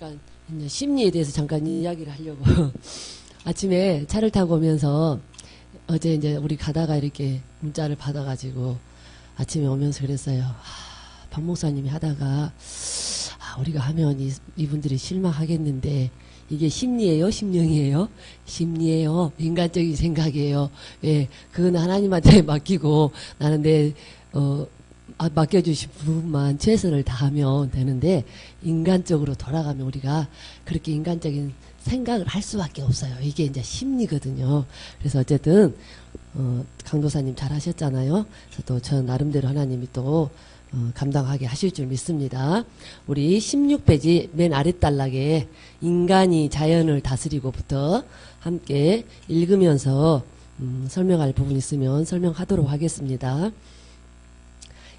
잠깐 이제 심리에 대해서 잠깐 이야기를 하려고 아침에 차를 타고 오면서 어제 이제 우리 가다가 이렇게 문자를 받아가지고 아침에 오면서 그랬어요. 박 목사님이 하다가 우리가 하면 이분들이 실망하겠는데 이게 심리예요, 심령이에요? 심리예요. 인간적인 생각이에요. 예, 그건 하나님한테 맡기고 나는 맡겨주신 부분만 최선을 다하면 되는데 인간적으로 돌아가면 우리가 그렇게 인간적인 생각을 할 수밖에 없어요. 이게 이제 심리거든요. 그래서 어쨌든 강도사님 잘 하셨잖아요. 그래서 또 저 나름대로 하나님이 또 감당하게 하실 줄 믿습니다. 우리 16페이지 맨 아랫단락에 인간이 자연을 다스리고부터 함께 읽으면서 설명할 부분 있으면 설명하도록 하겠습니다.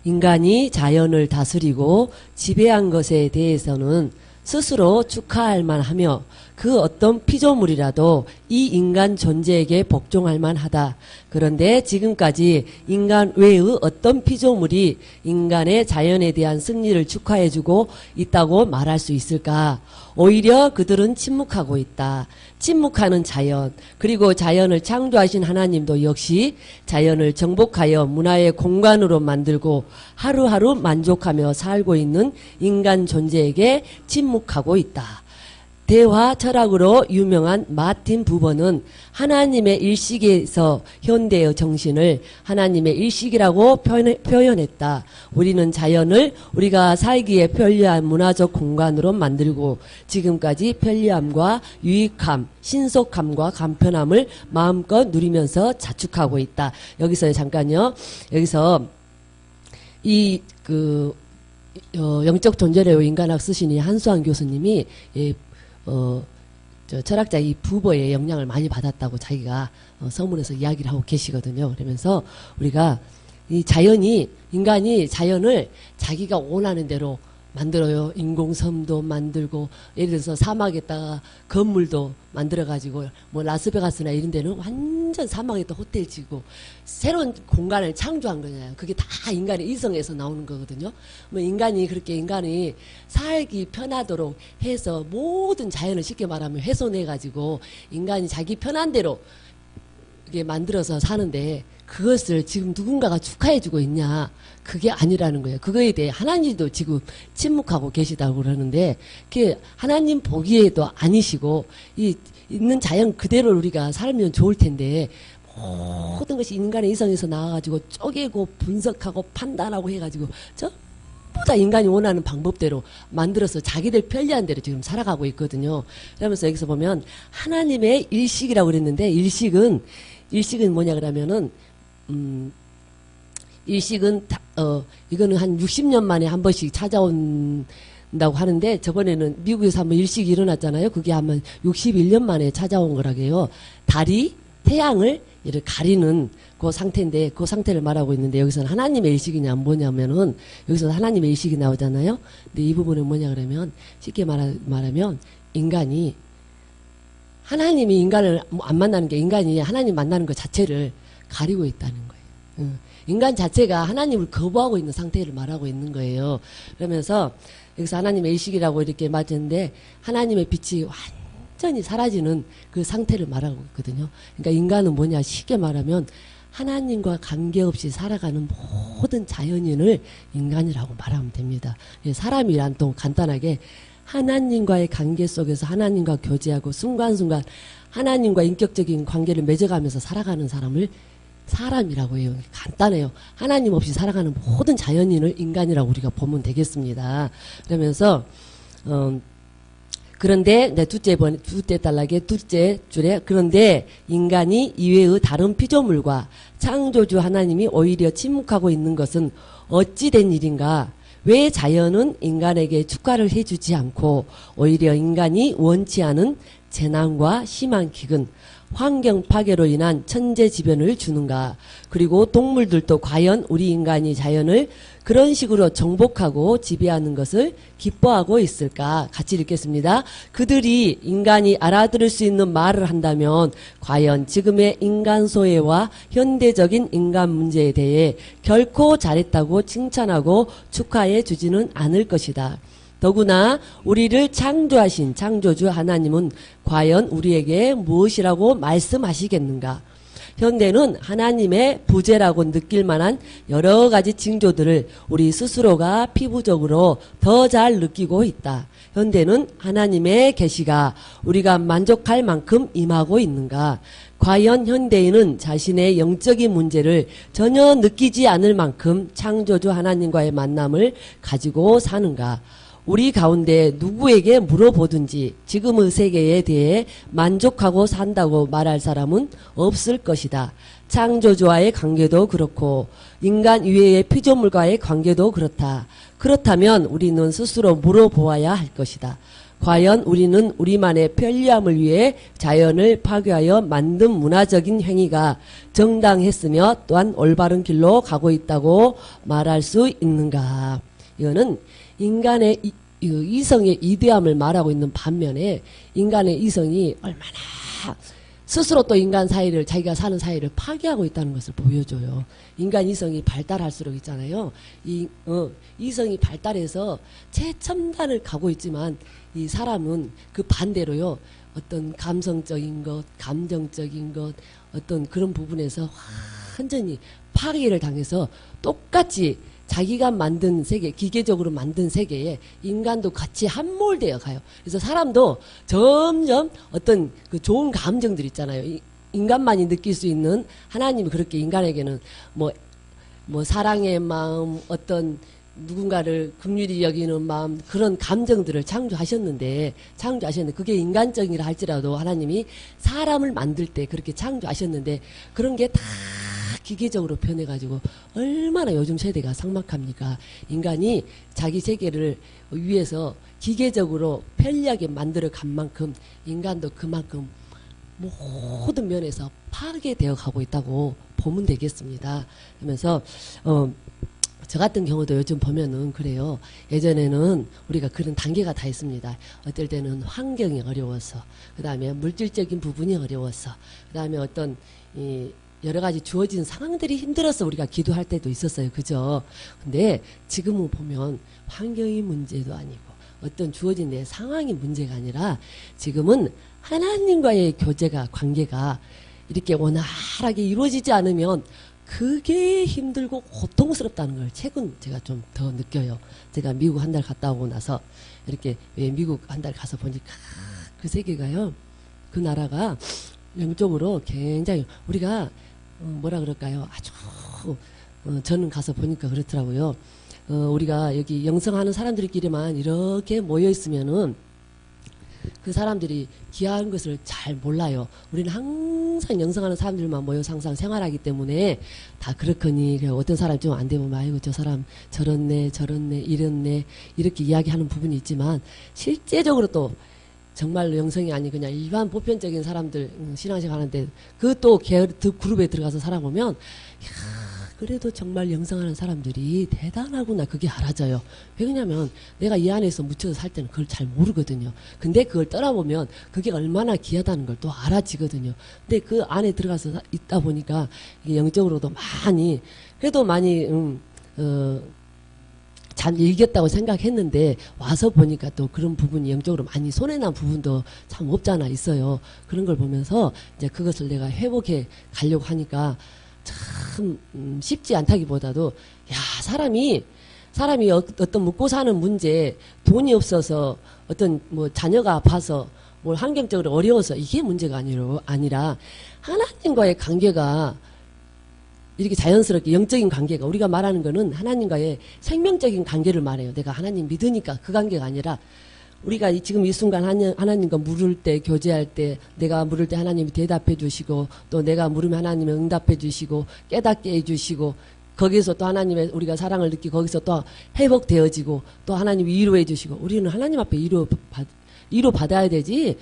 인간이 자연을 다스리고 지배한 것에 대해서는 스스로 축하할 만하며 그 어떤 피조물이라도 이 인간 존재에게 복종할 만하다. 그런데 지금까지 인간 외의 어떤 피조물이 인간의 자연에 대한 승리를 축하해주고 있다고 말할 수 있을까? 오히려 그들은 침묵하고 있다. 침묵하는 자연, 그리고 자연을 창조하신 하나님도 역시 자연을 정복하여 문화의 공간으로 만들고 하루하루 만족하며 살고 있는 인간 존재에게 침묵하고 있다. 대화 철학으로 유명한 마틴 부버는 하나님의 일식에서 현대의 정신을 하나님의 일식이라고 표현했다. 우리는 자연을 우리가 살기에 편리한 문화적 공간으로 만들고 지금까지 편리함과 유익함, 신속함과 간편함을 마음껏 누리면서 자축하고 있다. 여기서 잠깐요. 여기서 영적 존재래요 인간학 쓰시니 한수환 교수님이 철학자 이 부버의 영향을 많이 받았다고 자기가 서문에서 이야기를 하고 계시거든요. 그러면서 우리가 인간이 자연을 자기가 원하는 대로 만들어요. 인공섬도 만들고, 예를 들어서 사막에다가 건물도 만들어가지고, 뭐 라스베가스나 이런 데는 완전 사막에다 호텔 지고, 새로운 공간을 창조한 거잖아요. 그게 다 인간의 이성에서 나오는 거거든요. 뭐 인간이 살기 편하도록 해서 모든 자연을 쉽게 말하면 훼손해가지고, 인간이 자기 편한 대로 이게 만들어서 사는데, 그것을 지금 누군가가 축하해주고 있냐. 그게 아니라는 거예요. 그거에 대해 하나님도 지금 침묵하고 계시다고 그러는데, 그게 하나님 보기에도 아니시고, 있는 자연 그대로 우리가 살면 좋을 텐데, 모든 것이 인간의 이성에서 나와가지고 쪼개고 분석하고 판단하고 해가지고, 전부 다 인간이 원하는 방법대로 만들어서 자기들 편리한 대로 지금 살아가고 있거든요. 그러면서 여기서 보면, 하나님의 일식이라고 그랬는데, 일식은 뭐냐 그러면은, 일식은 이거는 한 60년 만에 한 번씩 찾아온다고 하는데 저번에는 미국에서 한번 일식이 일어났잖아요. 그게 아마 61년 만에 찾아온 거라고요. 달이 태양을 이렇게 가리는 그 상태인데 그 상태를 말하고 있는데 여기서는 하나님의 일식이냐 뭐냐면은 여기서 하나님의 일식이 나오잖아요. 근데 이 부분은 뭐냐 그러면 쉽게 말하면 하나님이 인간을 안 만나는 게 인간이 하나님 만나는 것 자체를 가리고 있다는 거예요. 인간 자체가 하나님을 거부하고 있는 상태를 말하고 있는 거예요. 그러면서 여기서 하나님의 일식이라고 이렇게 맞았는데 하나님의 빛이 완전히 사라지는 그 상태를 말하고 있거든요. 그러니까 인간은 뭐냐 쉽게 말하면 하나님과 관계없이 살아가는 모든 자연인을 인간이라고 말하면 됩니다. 사람이란 또 간단하게 하나님과의 관계 속에서 하나님과 교제하고 순간순간 하나님과 인격적인 관계를 맺어가면서 살아가는 사람을 사람이라고 해요. 간단해요. 하나님 없이 살아가는 모든 자연인을 인간이라고 우리가 보면 되겠습니다. 그러면서 그런데 둘째 단락의 둘째 줄에 그런데 인간이 이외의 다른 피조물과 창조주 하나님이 오히려 침묵하고 있는 것은 어찌 된 일인가? 왜 자연은 인간에게 축하를 해주지 않고 오히려 인간이 원치 않은 재난과 심한 기근, 환경 파괴로 인한 천재지변을 주는가? 그리고 동물들도 과연 우리 인간이 자연을 그런 식으로 정복하고 지배하는 것을 기뻐하고 있을까? 같이 읽겠습니다. 그들이 인간이 알아들을 수 있는 말을 한다면 과연 지금의 인간 소외와 현대적인 인간 문제에 대해 결코 잘했다고 칭찬하고 축하해 주지는 않을 것이다. 더구나 우리를 창조하신 창조주 하나님은 과연 우리에게 무엇이라고 말씀하시겠는가? 현대는 하나님의 부재라고 느낄 만한 여러 가지 징조들을 우리 스스로가 피부적으로 더 잘 느끼고 있다. 현대는 하나님의 계시가 우리가 만족할 만큼 임하고 있는가? 과연 현대인은 자신의 영적인 문제를 전혀 느끼지 않을 만큼 창조주 하나님과의 만남을 가지고 사는가? 우리 가운데 누구에게 물어보든지 지금의 세계에 대해 만족하고 산다고 말할 사람은 없을 것이다. 창조주와의 관계도 그렇고 인간 이외의 피조물과의 관계도 그렇다. 그렇다면 우리는 스스로 물어보아야 할 것이다. 과연 우리는 우리만의 편리함을 위해 자연을 파괴하여 만든 문화적인 행위가 정당했으며 또한 올바른 길로 가고 있다고 말할 수 있는가? 이거는 인간의 이성의 이대함을 말하고 있는 반면에 인간의 이성이 얼마나 스스로 또 인간 사이를 자기가 사는 사이를 파괴하고 있다는 것을 보여줘요. 인간 이성이 발달할수록 있잖아요. 이성이 발달해서 최첨단을 가고 있지만 이 사람은 그 반대로요. 어떤 감성적인 것, 감정적인 것, 어떤 그런 부분에서 완전히 파괴를 당해서 똑같이 자기가 만든 세계, 기계적으로 만든 세계에 인간도 같이 함몰되어 가요. 그래서 사람도 점점 어떤 그 좋은 감정들 있잖아요. 인간만이 느낄 수 있는 하나님이 그렇게 인간에게는 뭐 사랑의 마음, 어떤 누군가를 긍휼히 여기는 마음, 그런 감정들을 창조하셨는데 그게 인간적이라 할지라도 하나님이 사람을 만들 때 그렇게 창조하셨는데 그런 게 다 기계적으로 변해가지고 얼마나 요즘 세대가 삭막합니까? 인간이 자기 세계를 위해서 기계적으로 편리하게 만들어 간 만큼 인간도 그만큼 모든 면에서 파괴되어 가고 있다고 보면 되겠습니다. 그러면서 저 같은 경우도 요즘 보면은 그래요. 예전에는 우리가 그런 단계가 다 있습니다. 어떨 때는 환경이 어려워서, 그 다음에 물질적인 부분이 어려워서, 그 다음에 어떤 여러 가지 주어진 상황들이 힘들어서 우리가 기도할 때도 있었어요. 그죠? 근데 지금은 보면 환경이 문제도 아니고 어떤 주어진 내 상황이 문제가 아니라 지금은 하나님과의 관계가 이렇게 원활하게 이루어지지 않으면 그게 힘들고 고통스럽다는 걸 최근 제가 좀 더 느껴요. 제가 미국 한 달 갔다 오고 나서 이렇게 미국 한 달 가서 보니까 그 세계가요. 그 나라가 영적으로 굉장히 우리가 뭐라 그럴까요? 아주 저는 가서 보니까 그렇더라고요. 우리가 여기 영성하는 사람들끼리만 이렇게 모여 있으면은 그 사람들이 귀한 것을 잘 몰라요. 우리는 항상 영성하는 사람들만 모여서 항상 생활하기 때문에 다 그렇거니 어떤 사람이 좀 안 되면 아이고 저 사람 저렇네 이렇네 이렇게 이야기하는 부분이 있지만 실제적으로 또 정말로 영성이 아닌 그냥 일반 보편적인 사람들 신앙식 하는데 그 또 그룹에 들어가서 살아보면 그래도 정말 영성하는 사람들이 대단하구나 그게 알아져요. 왜냐면 내가 이 안에서 묻혀서 살 때는 그걸 잘 모르거든요. 근데 그걸 떠나보면 그게 얼마나 귀하다는 걸 또 알아지거든요. 근데 그 안에 들어가서 있다 보니까 이게 영적으로도 그래도 많이 잘 이겼다고 생각했는데 와서 보니까 또 그런 부분이 영적으로 많이 손해난 부분도 참 없잖아 있어요. 그런 걸 보면서 이제 그것을 내가 회복해 가려고 하니까 참 쉽지 않다기보다도 사람이 어떤 먹고 사는 문제, 돈이 없어서 어떤 뭐 자녀가 아파서 뭘 환경적으로 어려워서 이게 문제가 아니라 하나님과의 관계가 이렇게 자연스럽게 영적인 관계가 우리가 말하는 거는 하나님과의 생명적인 관계를 말해요. 내가 하나님 믿으니까 그 관계가 아니라 우리가 지금 이 순간 하나님과 물을 때 교제할 때 내가 물을 때 하나님이 대답해 주시고 또 내가 물으면 하나님이 응답해 주시고 깨닫게 해 주시고 거기서 또 하나님의 우리가 사랑을 느끼고 거기서 또 회복되어지고 또 하나님이 위로해 주시고 우리는 하나님 앞에 위로 받아야 되지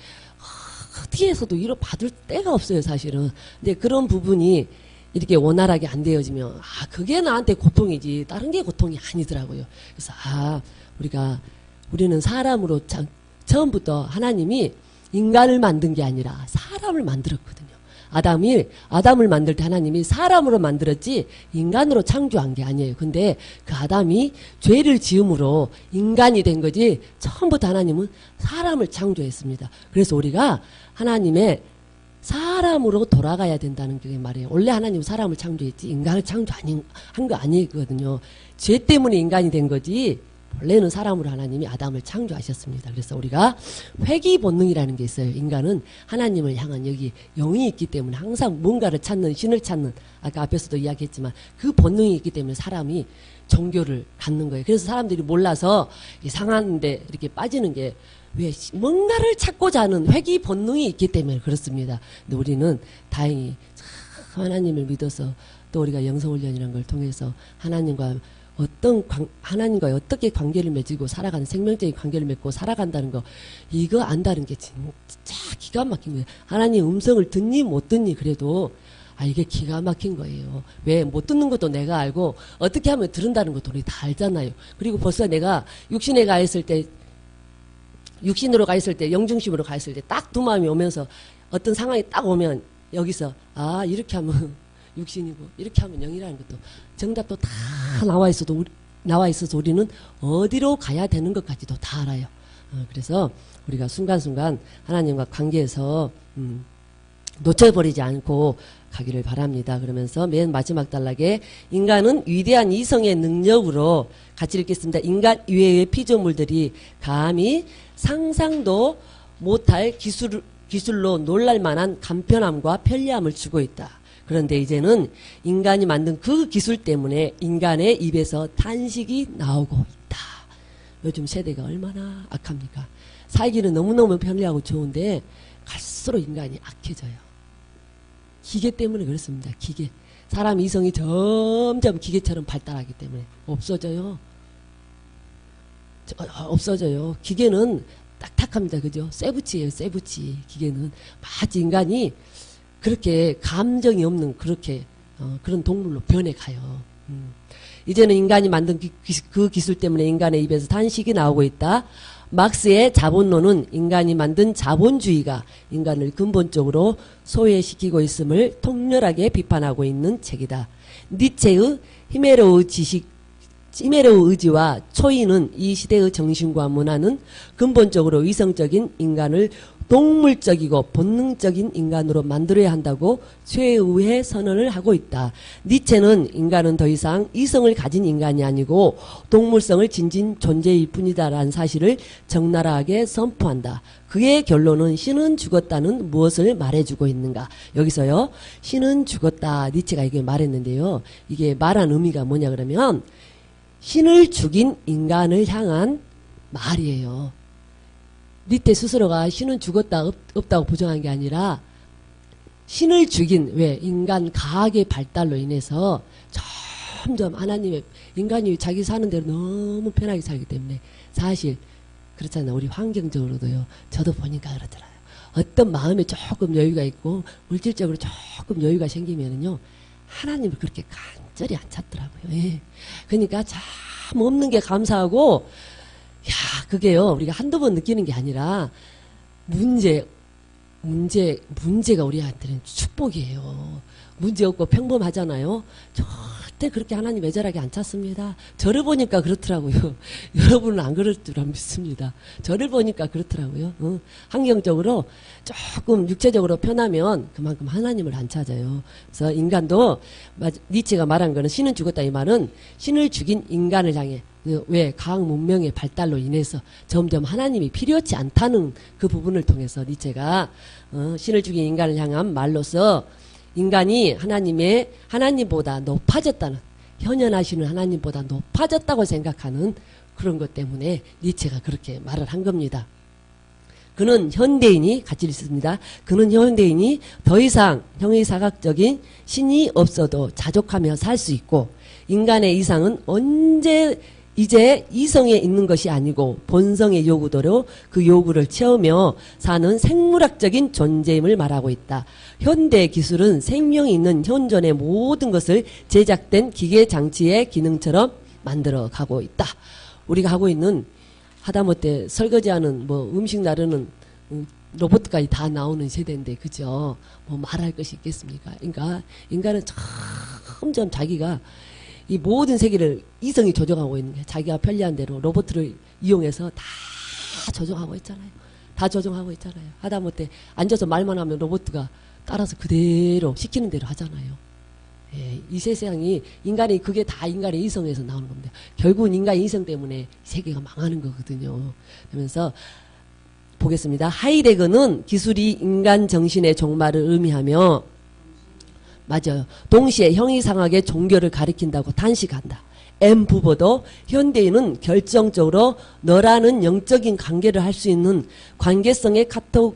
어떻게 해서도 위로 받을 때가 없어요 사실은. 근데 그런 부분이 이렇게 원활하게 안 되어지면 그게 나한테 고통이지 다른 게 고통이 아니더라고요. 그래서 우리는 사람으로 처음부터 하나님이 인간을 만든 게 아니라 사람을 만들었거든요. 아담을 만들 때 하나님이 사람으로 만들었지 인간으로 창조한 게 아니에요. 근데 그 아담이 죄를 지음으로 인간이 된 거지 처음부터 하나님은 사람을 창조했습니다. 그래서 우리가 하나님의 사람으로 돌아가야 된다는 게 말이에요. 원래 하나님은 사람을 창조했지 인간을 창조한 거 아니거든요. 죄 때문에 인간이 된 거지 원래는 사람으로 하나님이 아담을 창조하셨습니다. 그래서 우리가 회귀 본능이라는 게 있어요. 인간은 하나님을 향한 여기 영이 있기 때문에 항상 뭔가를 찾는, 신을 찾는, 아까 앞에서도 이야기했지만 그 본능이 있기 때문에 사람이 종교를 갖는 거예요. 그래서 사람들이 몰라서 이상한데 이렇게 빠지는 게 왜 뭔가를 찾고자 하는 회귀 본능이 있기 때문에 그렇습니다. 근데 우리는 다행히 하나님을 믿어서 또 우리가 영성훈련이라는 걸 통해서 하나님과 어떻게 관계를 맺고 살아가는 생명적인 관계를 맺고 살아간다는 거 이거 안다는 게 진짜 기가 막힌 거예요. 하나님 음성을 듣니 못 듣니 그래도 이게 기가 막힌 거예요. 왜 못 듣는 것도 내가 알고 어떻게 하면 들은다는 것도 우리 다 알잖아요. 그리고 벌써 내가 육신으로 가 있을 때 영중심으로 가 있을 때 딱 두 마음이 오면서 어떤 상황이 딱 오면 여기서 이렇게 하면 육신이고 이렇게 하면 영이라는 것도 정답도 다 나와 있어서 우리는 어디로 가야 되는 것까지도 다 알아요. 그래서 우리가 순간순간 하나님과 관계에서 놓쳐버리지 않고 가기를 바랍니다. 그러면서 맨 마지막 단락에 인간은 위대한 이성의 능력으로 같이 읽겠습니다. 인간 이외의 피조물들이 감히 상상도 못할 기술로 놀랄만한 간편함과 편리함을 주고 있다. 그런데 이제는 인간이 만든 그 기술 때문에 인간의 입에서 탄식이 나오고 있다. 요즘 세대가 얼마나 악합니까? 살기는 너무너무 편리하고 좋은데 갈수록 인간이 악해져요. 기계 때문에 그렇습니다. 기계. 사람 이성이 점점 기계처럼 발달하기 때문에 없어져요. 없어져요. 기계는 딱딱합니다. 그죠? 쇠붙이에요. 쇠붙이. 기계는 마치 인간이 그렇게 감정이 없는 그런 동물로 변해가요. 이제는 인간이 만든 그 기술 때문에 인간의 입에서 탄식이 나오고 있다. 막스의 자본론은 인간이 만든 자본주의가 인간을 근본적으로 소외시키고 있음을 통렬하게 비판하고 있는 책이다. 니체의 히메로우 의지와 초인은 이 시대의 정신과 문화는 근본적으로 이성적인 인간을 동물적이고 본능적인 인간으로 만들어야 한다고 최후의 선언을 하고 있다. 니체는 인간은 더 이상 이성을 가진 인간이 아니고 동물성을 지닌 존재일 뿐이다라는 사실을 적나라하게 선포한다. 그의 결론은 신은 죽었다는 무엇을 말해주고 있는가. 여기서요. 신은 죽었다. 니체가 이게 말했는데요. 이게 말한 의미가 뭐냐 그러면 신을 죽인 인간을 향한 말이에요. 니체 스스로가 신은 죽었다 없다고 부정한 게 아니라 신을 죽인 인간 과학의 발달로 인해서 점점 인간이 자기 사는 대로 너무 편하게 살기 때문에 사실 그렇잖아요. 우리 환경적으로도요. 저도 보니까 그러더라고요. 어떤 마음에 조금 여유가 있고 물질적으로 조금 여유가 생기면은요. 하나님을 그렇게 간절히 안 찾더라고요. 예. 그러니까 참 없는 게 감사하고 그게요, 우리가 한두 번 느끼는 게 아니라, 문제가 우리한테는 축복이에요. 문제 없고 평범하잖아요. 절대 그렇게 하나님 애절하게 안 찾습니다. 저를 보니까 그렇더라고요. 여러분은 안 그럴 줄 믿습니다. 저를 보니까 그렇더라고요. 환경적으로 조금 육체적으로 편하면 그만큼 하나님을 안 찾아요. 그래서 인간도, 니체가 말한 거는 신은 죽었다 이 말은 신을 죽인 인간을 향해 과학 문명의 발달로 인해서 점점 하나님이 필요치 않다는 그 부분을 통해서 니체가 신을 죽인 인간을 향한 말로서 인간이 하나님보다 높아졌다는 현현하시는 하나님보다 높아졌다고 생각하는 그런 것 때문에 니체가 그렇게 말을 한 겁니다. 그는 현대인이 같이 읽습니다. 그는 현대인이 더 이상 형이사각적인 신이 없어도 자족하며 살 수 있고 인간의 이상은 이제 이성에 있는 것이 아니고 본성의 요구대로 그 요구를 채우며 사는 생물학적인 존재임을 말하고 있다. 현대 기술은 생명이 있는 현존의 모든 것을 제작된 기계 장치의 기능처럼 만들어 가고 있다. 우리가 하고 있는 하다못해 설거지하는 음식 나르는 로봇까지 다 나오는 세대인데, 그죠? 뭐 말할 것이 있겠습니까? 그러니까 인간은 점점 자기가 이 모든 세계를 이성이 조정하고 있는 게 자기가 편리한 대로 로봇을 이용해서 다 조정하고 있잖아요. 다 조정하고 있잖아요. 하다못해 앉아서 말만 하면 로봇가 따라서 그대로 시키는 대로 하잖아요. 예, 이 세상이 인간이 그게 다 인간의 이성에서 나오는 겁니다. 결국은 인간의 이성 때문에 세계가 망하는 거거든요. 그러면서 보겠습니다. 하이데거는 기술이 인간 정신의 종말을 의미하며 맞아요. 동시에 형이상하게 종교를 가리킨다고 단식한다. M 부보도 현대인은 결정적으로 너라는 영적인 관계를 할 수 있는 관계성의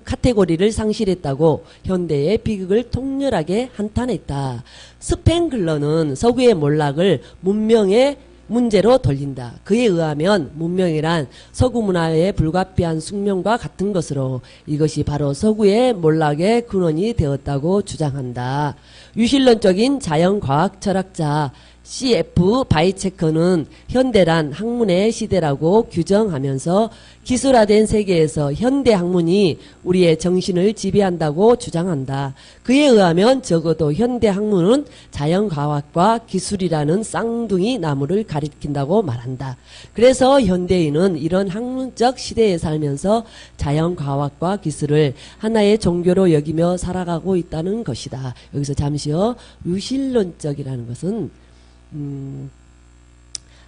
카테고리를 상실했다고 현대의 비극을 통렬하게 한탄했다. 스팽글러는 서구의 몰락을 문명의 문제로 돌린다. 그에 의하면 문명이란 서구 문화의 불가피한 숙명과 같은 것으로 이것이 바로 서구의 몰락의 근원이 되었다고 주장한다. 유실론적인 자연과학 철학자 C.F. 바이체커는 현대란 학문의 시대라고 규정하면서 기술화된 세계에서 현대 학문이 우리의 정신을 지배한다고 주장한다. 그에 의하면 적어도 현대 학문은 자연과학과 기술이라는 쌍둥이 나무를 가리킨다고 말한다. 그래서 현대인은 이런 학문적 시대에 살면서 자연과학과 기술을 하나의 종교로 여기며 살아가고 있다는 것이다. 여기서 잠시요. 유실론적이라는 것은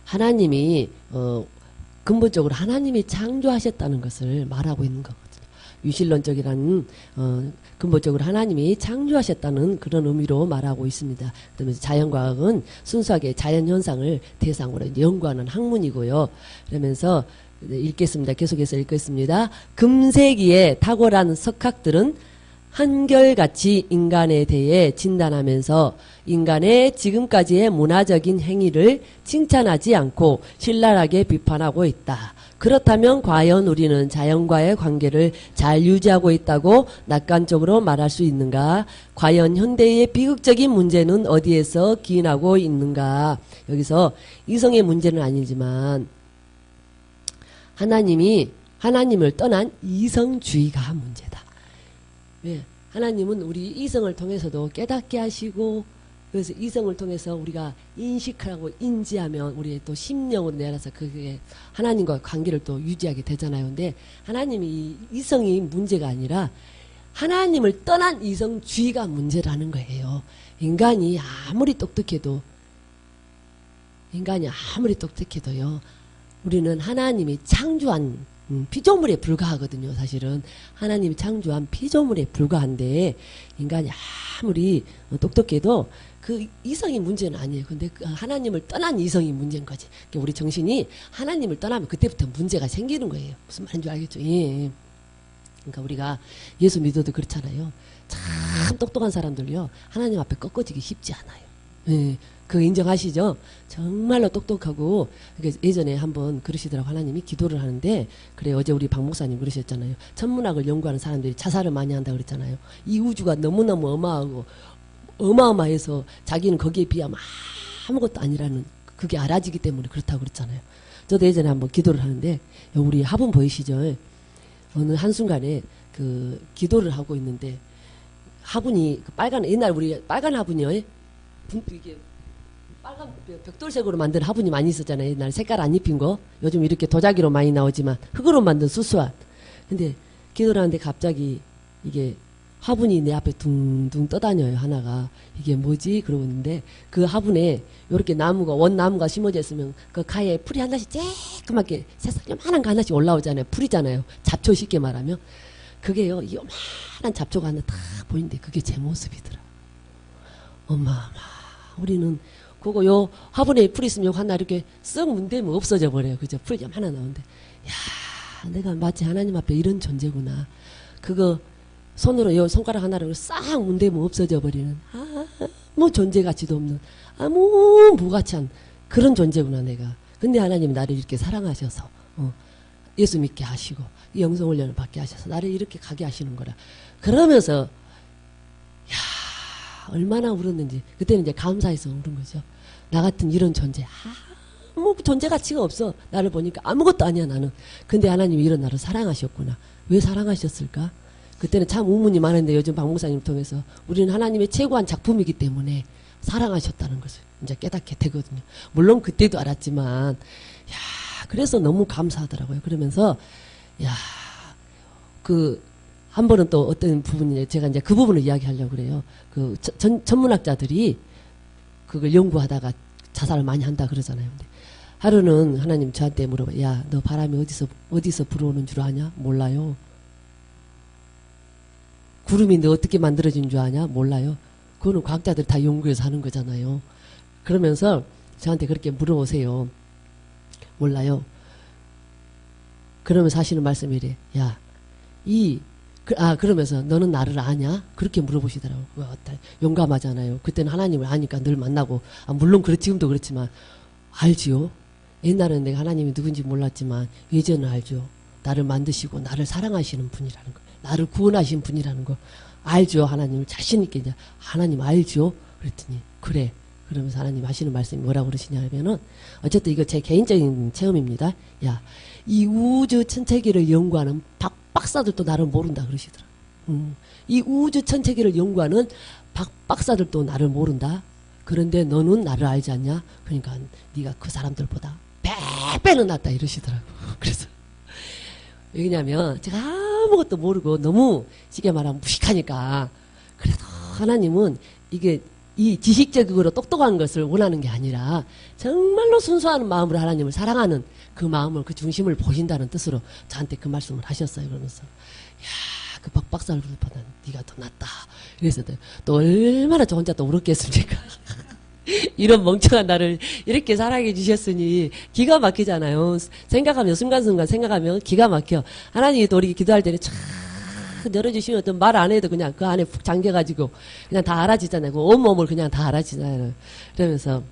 하나님이 근본적으로 하나님이 창조하셨다는 것을 말하고 있는 거거든요. 유실론적이라는 근본적으로 하나님이 창조하셨다는 그런 의미로 말하고 있습니다. 그러면서 자연과학은 순수하게 자연현상을 대상으로 연구하는 학문이고요. 그러면서 읽겠습니다. 계속해서 읽겠습니다. 금세기의 탁월한 석학들은 한결같이 인간에 대해 진단하면서 인간의 지금까지의 문화적인 행위를 칭찬하지 않고 신랄하게 비판하고 있다. 그렇다면 과연 우리는 자연과의 관계를 잘 유지하고 있다고 낙관적으로 말할 수 있는가? 과연 현대의 비극적인 문제는 어디에서 기인하고 있는가? 여기서 이성의 문제는 아니지만 하나님을 떠난 이성주의가 문제다. 왜? 하나님은 우리 이성을 통해서도 깨닫게 하시고 그래서 이성을 통해서 우리가 인식하고 인지하면 우리의 또 심령으로 내려서 그게 하나님과 관계를 또 유지하게 되잖아요. 근데 하나님이 이성이 문제가 아니라 하나님을 떠난 이성주의가 문제라는 거예요. 인간이 아무리 똑똑해도요. 우리는 하나님이 창조한 피조물에 불과하거든요. 사실은 하나님이 창조한 피조물에 불과한데 인간이 아무리 똑똑해도 그 이성이 문제는 아니에요. 근데 그 하나님을 떠난 이성이 문제인 거지. 그러니까 우리 정신이 하나님을 떠나면 그때부터 문제가 생기는 거예요. 무슨 말인지 알겠죠? 예. 그러니까 우리가 예수 믿어도 그렇잖아요. 참 똑똑한 사람들요. 하나님 앞에 꺾어지기 쉽지 않아요. 예. 그거 인정하시죠? 정말로 똑똑하고 예전에 한번 그러시더라고. 하나님이 기도를 하는데 그래 어제 우리 박 목사님 그러셨잖아요. 천문학을 연구하는 사람들이 자살을 많이 한다고 그랬잖아요. 이 우주가 너무너무 어마어마해서 자기는 거기에 비하면 아무것도 아니라는 그게 알아지기 때문에 그렇다고 그랬잖아요. 저도 예전에 한번 기도를 하는데 우리 화분 보이시죠? 어느 한순간에 그 기도를 하고 있는데 화분이 그 빨간 옛날 우리 빨간 화분이요. 이게 빨간 벽돌색으로 만든 화분이 많이 있었잖아요. 옛날 색깔 안 입힌 거. 요즘 이렇게 도자기로 많이 나오지만 흙으로 만든 수수한. 근데 기도를 하는데 갑자기 이게 화분이 내 앞에 둥둥 떠다녀요. 하나가. 이게 뭐지? 그러고 있는데 그 화분에 이렇게 원나무가 심어져 있으면 그 가에 풀이 하나씩 쬐끄맣게 새싹 요만한 거 하나씩 올라오잖아요. 풀이잖아요. 잡초 쉽게 말하면. 그게요. 이 요만한 잡초가 하나 딱 보이는데 그게 제 모습이더라. 어마어마. 우리는 그거 요 화분에 풀이 있으면 요 하나 이렇게 쓱 문대면 없어져 버려요. 그죠? 풀이 좀 하나 나오는데 야 내가 마치 하나님 앞에 이런 존재구나. 그거 손으로 요 손가락 하나로 싹 문대면 없어져 버리는 아무 존재가치도 없는 아무 무가치한 그런 존재구나 내가. 근데 하나님 나를 이렇게 사랑하셔서 예수 믿게 하시고 이 영성훈련을 받게 하셔서 나를 이렇게 가게 하시는 거라. 그러면서 얼마나 울었는지 그때는 이제 감사해서 울은 거죠. 나 같은 이런 존재 아무 존재 가치가 없어. 나를 보니까 아무것도 아니야 나는. 근데 하나님이 이런 나를 사랑하셨구나. 왜 사랑하셨을까? 그때는 참 우문이 많은데 요즘 박 목사님 통해서 우리는 하나님의 최고한 작품이기 때문에 사랑하셨다는 것을 이제 깨닫게 되거든요. 물론 그때도 알았지만, 야, 그래서 너무 감사하더라고요. 그러면서, 야, 한 번은 또 어떤 부분이, 제가 이제 그 부분을 이야기하려고 그래요. 천문학자들이 그걸 연구하다가 자살을 많이 한다 그러잖아요. 근데 하루는 하나님 저한테 물어봐요. 야, 너 바람이 어디서 불어오는 줄 아냐? 몰라요. 구름이 너 어떻게 만들어진 줄 아냐? 몰라요. 그거는 과학자들이 다 연구해서 하는 거잖아요. 그러면서 저한테 그렇게 물어보세요. 몰라요. 그러면서 하시는 말씀이 이래. 야, 그러면서 너는 나를 아냐? 그렇게 물어보시더라고요. 용감하잖아요. 그때는 하나님을 아니까 늘 만나고, 물론 지금도 그렇지만, 알지요. 옛날에는 내가 하나님이 누군지 몰랐지만, 예전은 알죠. 나를 만드시고, 나를 사랑하시는 분이라는 거. 나를 구원하신 분이라는 거. 알죠. 하나님을 자신있게 이제, 하나님 알죠. 그랬더니, 그래. 그러면서 하나님 하시는 말씀이 뭐라고 그러시냐면은, 어쨌든 이거 제 개인적인 체험입니다. 야, 이 우주 천체계를 연구하는 박사들도 나를 모른다 그러시더라. 이 우주 천체계를 연구하는 박사들도 나를 모른다. 그런데 너는 나를 알지 않냐? 그러니까 네가 그 사람들보다 100배는 낫다 이러시더라고. 그래서 왜냐면 제가 아무것도 모르고 너무 쉽게 말하면 무식하니까. 그래도 하나님은 이게 이 지식적으로 똑똑한 것을 원하는 게 아니라 정말로 순수한 마음으로 하나님을 사랑하는 그 마음을, 그 중심을 보신다는 뜻으로 저한테 그 말씀을 하셨어요. 그러면서 야, 그 박사들보다 네가 더 낫다. 그래서 또 얼마나 저 혼자 또 울었겠습니까? 이런 멍청한 나를 이렇게 사랑해 주셨으니 기가 막히잖아요. 생각하면 순간순간 생각하면 기가 막혀. 하나님이 또 우리 기도할 때는 참 열어주시면 또 말 안 해도 그냥 그 안에 푹 잠겨가지고 그냥 다 알아지잖아요. 그 온몸을 그냥 다 알아지잖아요. 그러면서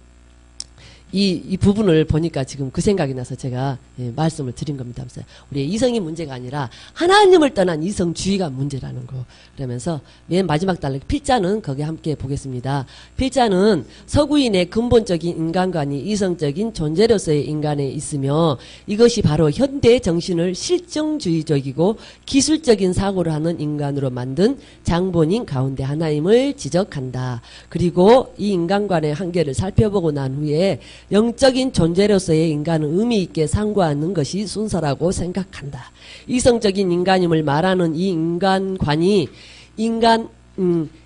이 부분을 보니까 지금 그 생각이 나서 제가 말씀을 드린 겁니다. 우리의 이성이 문제가 아니라 하나님을 떠난 이성주의가 문제라는 거. 그러면서 맨 마지막 단락 필자는 거기에 함께 보겠습니다. 필자는 서구인의 근본적인 인간관이 이성적인 존재로서의 인간에 있으며 이것이 바로 현대 정신을 실정주의적이고 기술적인 사고를 하는 인간으로 만든 장본인 가운데 하나임을 지적한다. 그리고 이 인간관의 한계를 살펴보고 난 후에 영적인 존재로서의 인간은 의미 있게 상고하는 것이 순서라고 생각한다. 이성적인 인간임을 말하는 이 인간관이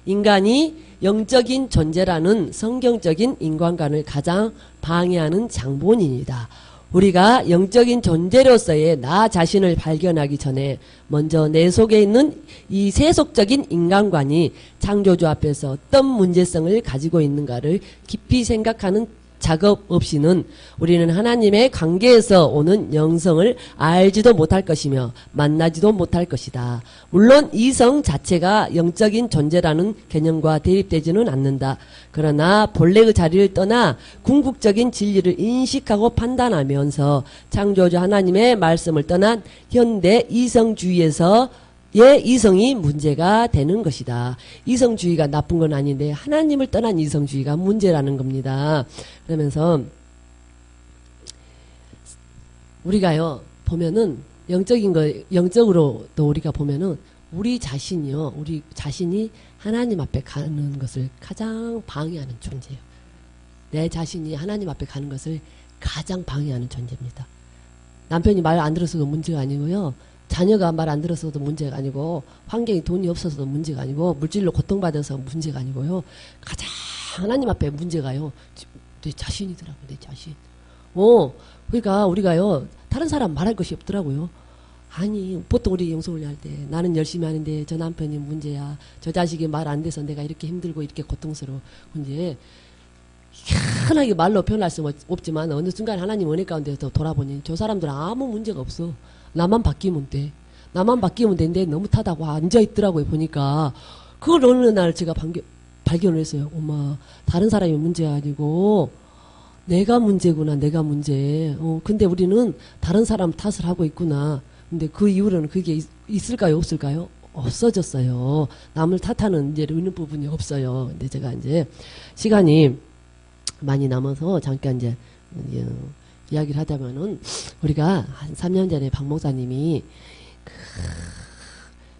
인간이 영적인 존재라는 성경적인 인간관을 가장 방해하는 장본인이다. 우리가 영적인 존재로서의 나 자신을 발견하기 전에 먼저 내 속에 있는 이 세속적인 인간관이 창조주 앞에서 어떤 문제성을 가지고 있는가를 깊이 생각하는 작업 없이는 우리는 하나님의 관계에서 오는 영성을 알지도 못할 것이며 만나지도 못할 것이다. 물론 이성 자체가 영적인 존재라는 개념과 대립되지는 않는다. 그러나 본래의 자리를 떠나 궁극적인 진리를 인식하고 판단하면서 창조주 하나님의 말씀을 떠난 현대 이성주의에서 이성이 문제가 되는 것이다. 이성주의가 나쁜 건 아닌데 하나님을 떠난 이성주의가 문제라는 겁니다. 그러면서 우리가요 보면은 영적으로 또 우리가 보면은 우리 자신이 하나님 앞에 가는 것을 가장 방해하는 존재예요. 내 자신이 하나님 앞에 가는 것을 가장 방해하는 존재입니다. 남편이 말 안 들어서도 문제가 아니고요. 자녀가 말 안 들어서도 문제가 아니고 환경이 돈이 없어서도 문제가 아니고 물질로 고통받아서 문제가 아니고요. 가장 하나님 앞에 문제가요. 내 자신이더라고요. 내 자신. 그러니까 우리가요. 다른 사람 말할 것이 없더라고요. 아니 보통 우리 영성을 할 때 나는 열심히 하는데 저 남편이 문제야. 저 자식이 말 안 돼서 내가 이렇게 힘들고 이렇게 고통스러워. 근데 희한하게 말로 표현할 수 없지만 어느 순간 하나님 은혜 가운데서 돌아보니 저 사람들은 아무 문제가 없어. 나만 바뀌면 돼. 나만 바뀌면 되는데 너무 타다고 앉아있더라고요. 보니까 그걸 어느 날 제가 발견을 했어요. 엄마 다른 사람이 문제가 아니고 내가 문제구나. 내가 문제. 근데 우리는 다른 사람 탓을 하고 있구나. 근데 그 이후로는 그게 있을까요? 없을까요? 없어졌어요. 남을 탓하는 이제 있는 부분이 없어요. 근데 제가 이제 시간이 많이 남아서 잠깐 이제 이야기를 하자면은 우리가 한 3년 전에 박 목사님이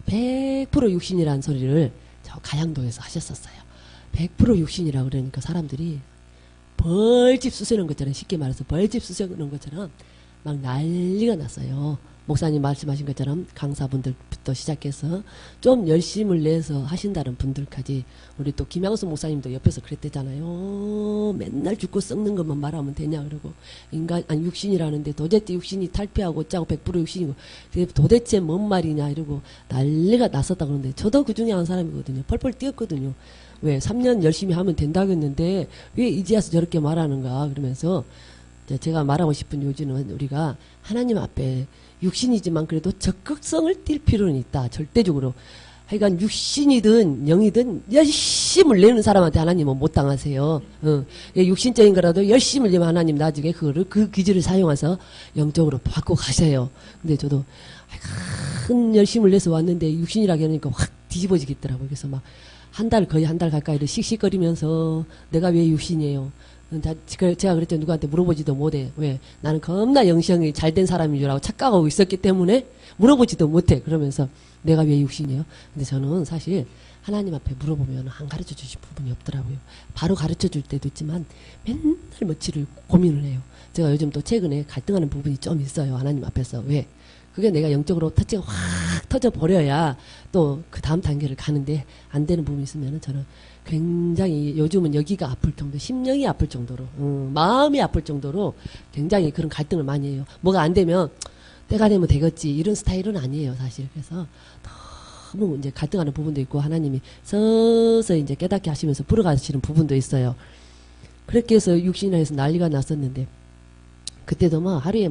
100% 육신이라는 소리를 저 가양동에서 하셨었어요. 100% 육신이라고 그러니까 사람들이 벌집 쑤시는 것처럼, 쉽게 말해서 벌집 쑤시는 것처럼 막 난리가 났어요. 목사님 말씀하신 것처럼 강사분들부터 시작해서 좀 열심을 내서 하신다는 분들까지, 우리 또 김양수 목사님도 옆에서 그랬대잖아요. 맨날 죽고 썩는 것만 말하면 되냐 그러고, 인간 아니 육신이라는데 도대체 육신이 탈피하고 어쩌고 100% 육신이고 도대체 뭔 말이냐 이러고 난리가 났었다 그러는데, 저도 그 중에 한 사람이거든요. 펄펄 뛰었거든요. 왜 3년 열심히 하면 된다겠는데 왜 이제 와서 저렇게 말하는가 그러면서, 제가 말하고 싶은 요지는 우리가 하나님 앞에 육신이지만 그래도 적극성을 띌 필요는 있다. 절대적으로. 하여간 육신이든 영이든 열심을 내는 사람한테 하나님은 못 당하세요. 육신적인 거라도 열심을 내면 하나님 나중에 그거를, 그 기질을 사용해서 영적으로 바꿔 가셔요. 근데 저도 큰 열심을 내서 왔는데 육신이라고 하니까 확 뒤집어지겠더라고요. 그래서 막 거의 한 달 가까이를 씩씩거리면서 내가 왜 육신이에요? 제가 그랬죠. 누구한테 물어보지도 못해. 왜? 나는 겁나 영성이 잘된 사람인 줄 알고 착각하고 있었기 때문에 물어보지도 못해. 그러면서 내가 왜 육신이에요? 근데 저는 사실 하나님 앞에 물어보면 안 가르쳐 주실 부분이 없더라고요. 바로 가르쳐 줄 때도 있지만 맨날 며칠을 고민을 해요. 제가 요즘 또 최근에 갈등하는 부분이 좀 있어요. 하나님 앞에서. 왜? 그게 내가 영적으로 터치가 확 터져 버려야 또 그 다음 단계를 가는데, 안 되는 부분이 있으면 저는 굉장히 요즘은 여기가 아플 정도, 심령이 아플 정도로, 마음이 아플 정도로 굉장히 그런 갈등을 많이 해요. 뭐가 안 되면 때가 되면 되겠지 이런 스타일은 아니에요, 사실. 그래서 너무 이제 갈등하는 부분도 있고, 하나님이 서서히 이제 깨닫게 하시면서 풀어가시는 부분도 있어요. 그렇게 해서 육신화해서 난리가 났었는데, 그때도 뭐 하루에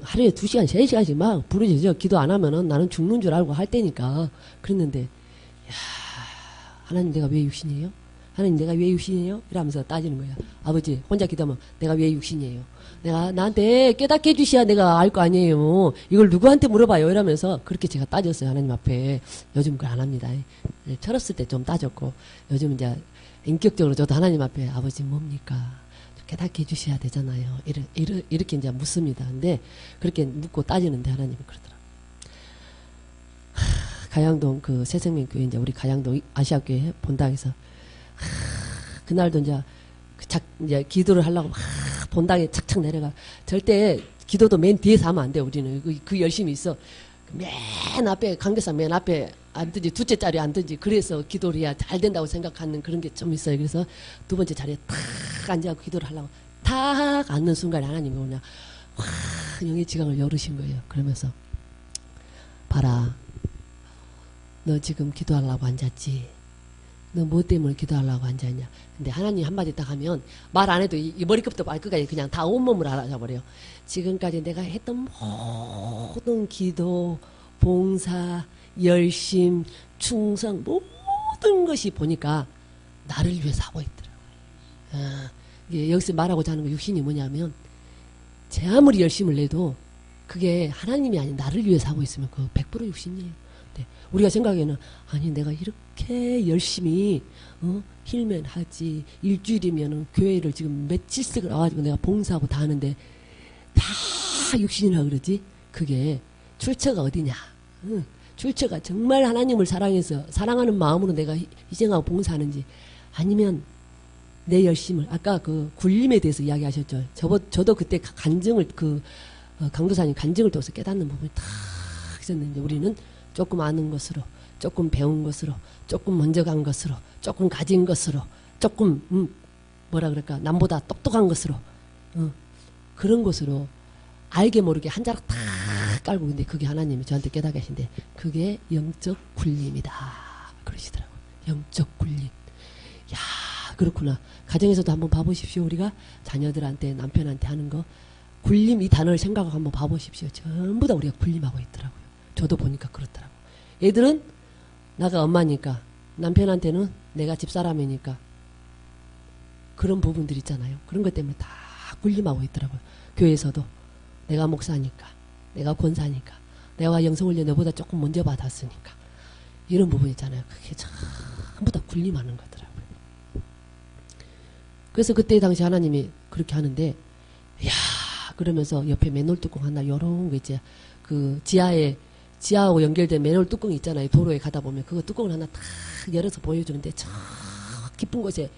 하루에 2시간, 3시간씩 막 부르짖어. 기도 안 하면은 나는 죽는 줄 알고 할 때니까. 그랬는데, 야, 하나님 내가 왜 육신이에요? 하나님 내가 왜 육신이에요? 이러면서 따지는 거야. 아버지, 혼자 기도하면 내가 왜 육신이에요? 내가 나한테 깨닫게 해주셔야 내가 알 거 아니에요. 이걸 누구한테 물어봐요? 이러면서 그렇게 제가 따졌어요. 하나님 앞에. 요즘 그걸 안 합니다. 철없을 때 좀 따졌고, 요즘 이제 인격적으로 저도 하나님 앞에 아버지 뭡니까? 깨닫게 해주셔야 되잖아요. 이렇게 이제 묻습니다. 근데 그렇게 묻고 따지는데 하나님이 그러더라고요. 가양동 그 새생명교회, 이제 우리 가양동 아시아교회 본당에서 그날도 이제 기도를 하려고 본당에 착착 내려가. 절대 기도도 맨 뒤에서 하면 안 돼. 우리는 그 열심히 있어. 맨 앞에, 관계사 맨 앞에 앉든지 둘째 자리에 앉든지 그래서 기도를 해야 잘 된다고 생각하는 그런 게 좀 있어요. 그래서 두 번째 자리에 탁 앉아서 기도를 하려고 탁 앉는 순간에 하나님이 그냥 확 영의 지강을 열으신 거예요. 그러면서 봐라, 너 지금 기도하려고 앉았지? 너 뭐 때문에 기도하려고 앉았냐? 근데 하나님 한마디 딱 하면 말 안 해도 이 머리끝부터 발끝까지 그냥 다 온몸을 알아버려요. 지금까지 내가 했던 모든 기도, 봉사, 열심, 충성, 모든 것이 보니까 나를 위해서 하고 있더라고요. 이게 여기서 말하고자 하는 거, 육신이 뭐냐면, 제 아무리 열심을 내도 그게 하나님이 아닌 나를 위해서 하고 있으면 그거 100% 육신이에요. 우리가 생각에는, 아니 내가 이렇게 열심히 힐맨 하지, 일주일이면은 교회를 지금 며칠씩 와가지고 내가 봉사하고 다 하는데 다 육신이라 그러지? 그게 출처가 어디냐? 출처가 정말 하나님을 사랑해서 사랑하는 마음으로 내가 희생하고 봉사하는지, 아니면 내 열심을, 아까 그 굴림에 대해서 이야기하셨죠. 저도 그때 간증을, 강도사님 간증을 통해서 깨닫는 부분이 다 있었는데, 우리는 조금 아는 것으로, 조금 배운 것으로, 조금 먼저 간 것으로, 조금 가진 것으로, 조금 뭐라 그럴까, 남보다 똑똑한 것으로, 그런 것으로 알게 모르게 한 자락 다 깔고, 근데 그게 하나님이 저한테 깨닫게 하신데, 그게 영적 굴림이다 그러시더라고요. 영적 굴림. 야, 그렇구나. 가정에서도 한번 봐보십시오. 우리가 자녀들한테, 남편한테 하는 거, 굴림, 이 단어를 생각하고 한번 봐보십시오. 전부 다 우리가 굴림하고 있더라고요. 저도 보니까 그렇더라고. 애들은 나가 엄마니까, 남편한테는 내가 집사람이니까, 그런 부분들 있잖아요. 그런 것 때문에 다 굴림하고 있더라고요. 교회에서도 내가 목사니까, 내가 권사니까, 내가 영성훈련 너보다 조금 먼저 받았으니까, 이런 부분 있잖아요. 그게 전부 다 굴림하는 거더라고요. 그래서 그때 당시 하나님이 그렇게 하는데, 이야, 그러면서 옆에 맨홀 뚜껑 하나 요런 거 있지, 그 지하에 지하하고 연결된 맨홀 뚜껑이 있잖아요. 도로에 가다 보면 그거 뚜껑을 하나 탁 열어서 보여주는데 저 깊은 곳에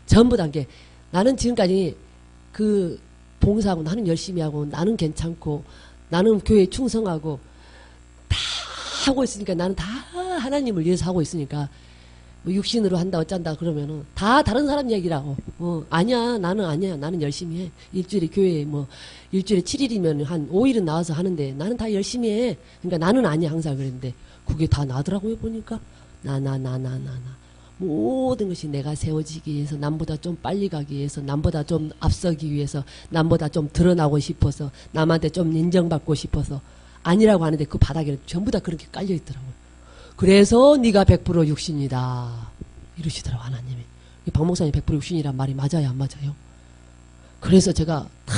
전부 다 게 나는 지금까지 그 봉사하고 나는 열심히 하고 나는 괜찮고 나는 교회에 충성하고 다 하고 있으니까 나는 다 하나님을 위해서 하고 있으니까 뭐 육신으로 한다 어쩐다 그러면은 다 다른 사람 얘기라고. 아니야 나는 아니야 나는 열심히 해. 일주일에 교회에 뭐 일주일에 7일이면 한 5일은 나와서 하는데 나는 다 열심히 해. 그러니까 나는 아니야 항상 그랬는데 그게 다 나더라고요 보니까 나 모든 것이 내가 세워지기 위해서 남보다 좀 빨리 가기 위해서 남보다 좀 앞서기 위해서 남보다 좀 드러나고 싶어서 남한테 좀 인정받고 싶어서 아니라고 하는데 그 바닥에는 전부 다 그렇게 깔려 있더라고요. 그래서 네가 100% 육신이다 이러시더라고 하나님이. 박 목사님 100% 육신이란 말이 맞아요 안 맞아요? 그래서 제가 다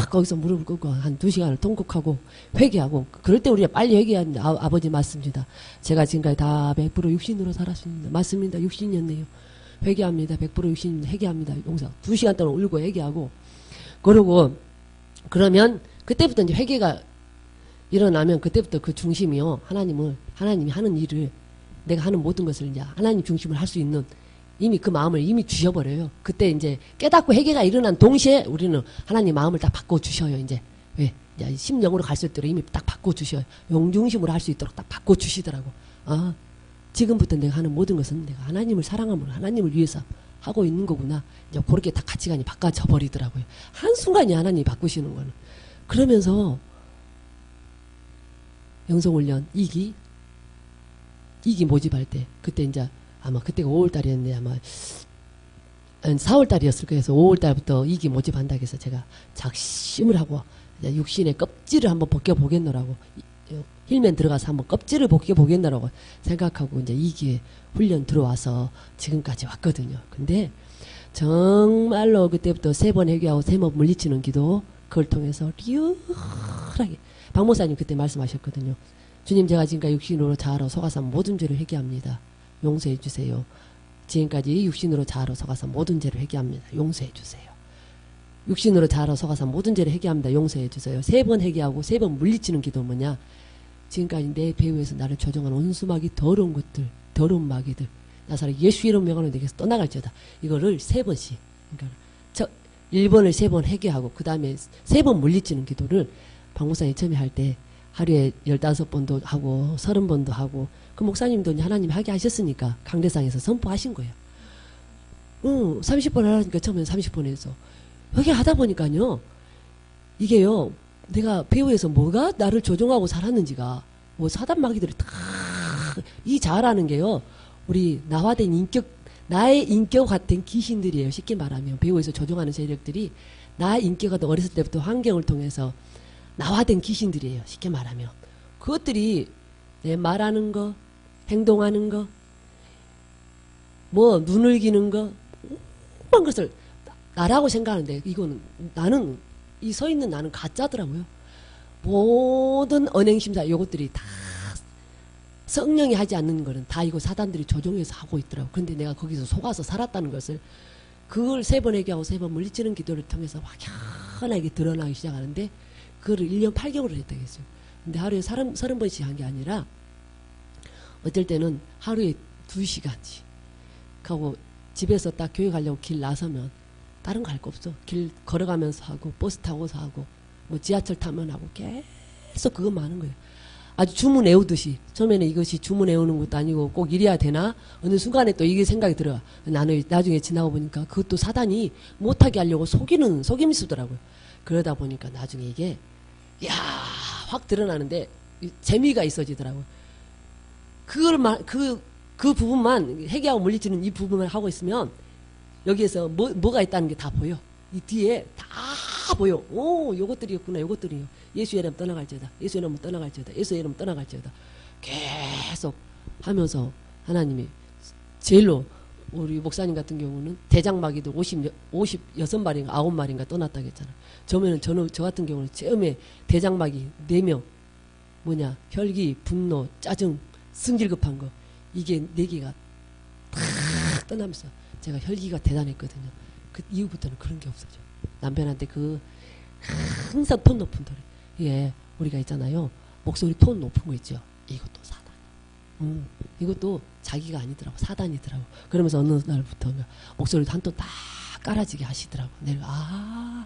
거기서 무릎을 꿇고 한 2시간을 통곡하고 회개하고 그럴 때 우리가 빨리 회개하는데 아버지 맞습니다. 제가 지금까지 다 100% 육신으로 살았습니다. 맞습니다. 육신이었네요. 회개합니다. 100% 육신입니다. 회개합니다. 용서 2시간 동안 울고 회개하고 그러고 그러면 그때부터 이제 회개가 일어나면 그때부터 그 중심이요. 하나님이 하는 일을 내가 하는 모든 것을 이제 하나님 중심을 할 수 있는 이미 그 마음을 이미 주셔버려요. 그때 이제 깨닫고 회개가 일어난 동시에 우리는 하나님 마음을 딱 바꿔주셔요. 이제 왜? 이제 심령으로 갈 수 있도록 이미 딱 바꿔주셔요. 용중심으로 할 수 있도록 딱 바꿔주시더라고. 지금부터 내가 하는 모든 것은 내가 하나님을 사랑함으로 하나님을 위해서 하고 있는 거구나. 이제 그렇게 딱 가치관이 바꿔져 버리더라고요. 한순간에 하나님이 바꾸시는 거는. 그러면서 영성훈련 2기 모집할 때 그때 이제 아마 그때가 5월달이었네 아마 4월달이었을 거예요. 그래서 5월달부터 2기 모집한다 해서 제가 작심을 하고 육신의 껍질을 한번 벗겨보겠노라고 힐맨 들어가서 한번 껍질을 벗겨보겠노라고 생각하고 이제 2기에 훈련 들어와서 지금까지 왔거든요. 근데 정말로 그때부터 3번 회개하고 3번 물리치는 기도 그걸 통해서 리얼하게 박 목사님 그때 말씀하셨거든요. 주님 제가 지금까지 육신으로 자아로 속아서 모든 죄를 회개합니다. 용서해 주세요. 지금까지 육신으로 자아로 속아서 모든 죄를 회개합니다. 용서해 주세요. 육신으로 자아로 속아서 모든 죄를 회개합니다. 용서해 주세요. 3번 회개하고 3번 물리치는 기도 뭐냐. 지금까지 내 배후에서 나를 조종한 온수마귀 더러운 것들 더러운 마귀들 나사로 예수 이름 명하는 데에서 떠나갈지어다. 이거를 3번씩 그러니까 1번을 3번 회개하고 그 다음에 3번 물리치는 기도를 박 목사님 처음에 할 때 하루에 15번도 하고 30번도 하고 그 목사님도 하나님 하게 하셨으니까 강대상에서 선포하신 거예요. 30번 하라니까 처음에는 30번 해서 여기 하다 보니까요 이게요 내가 배후에서 뭐가 나를 조종하고 살았는지가 뭐 사단 마귀들이 다 이 자아라는 게요 우리 나화된 나의 인격 같은 귀신들이에요. 쉽게 말하면 배후에서 조종하는 세력들이 나의 인격과 어렸을 때부터 환경을 통해서 나화된 귀신들이에요. 쉽게 말하면 그것들이 내 말하는 거 행동하는 거 뭐 눈을 기는 거 그런 것을 나라고 생각하는데 이거는 나는 이 서 있는 나는 가짜더라고요. 모든 언행심사 요것들이 다 성령이 하지 않는 거는 다 이거 사단들이 조종해서 하고 있더라고. 그런데 내가 거기서 속아서 살았다는 것을 그걸 3번 회개하고 3번 물리치는 기도를 통해서 확연하게 드러나기 시작하는데 그거를 1년 8개월을 했다고 했어요. 근데 하루에 30번씩 한 게 아니라 어떨 때는 하루에 2시간씩 하고 집에서 딱 교회 가려고 길 나서면 다른 거 할 거 없어. 길 걸어가면서 하고 버스 타고서 하고 뭐 지하철 타면 하고 계속 그것만 하는 거예요. 아주 주문 외우듯이. 처음에는 이것이 주문 외우는 것도 아니고 꼭 이래야 되나? 어느 순간에 또 이게 생각이 들어. 나는 나중에 지나고 보니까 그것도 사단이 못하게 하려고 속임이 쓰더라고요. 그러다 보니까 나중에 이게 확 드러나는데 재미가 있어지더라고요. 그 부분만 회개하고 물리치는 이 부분만 하고 있으면 여기에서 뭐가 있다는 게 다 보여. 이 뒤에 다 보여. 요것들이었구나. 요것들이요. 예수의 이름 떠나갈지어다. 예수의 이름 떠나갈지어다. 예수의 이름 떠나갈지어다. 계속 하면서 하나님이 제일로 우리 목사님 같은 경우는 대장마귀도 56마리인가 9마리인가 떠났다고 했잖아. 저 같은 경우는 처음에 대장마귀 4명 혈기, 분노, 짜증, 승질급한 거 이게 4개가 다 떠나면서 제가 혈기가 대단했거든요. 그 이후부터는 그런 게 없어져. 남편한테 항상 톤 높은 소리. 우리가 있잖아요. 목소리 톤 높은 거 있죠. 이것도 사단. 이것도 자기가 아니더라고. 사단이더라고. 그러면서 어느 날부터 목소리도 한 톤 딱 깔아지게 하시더라고. 내가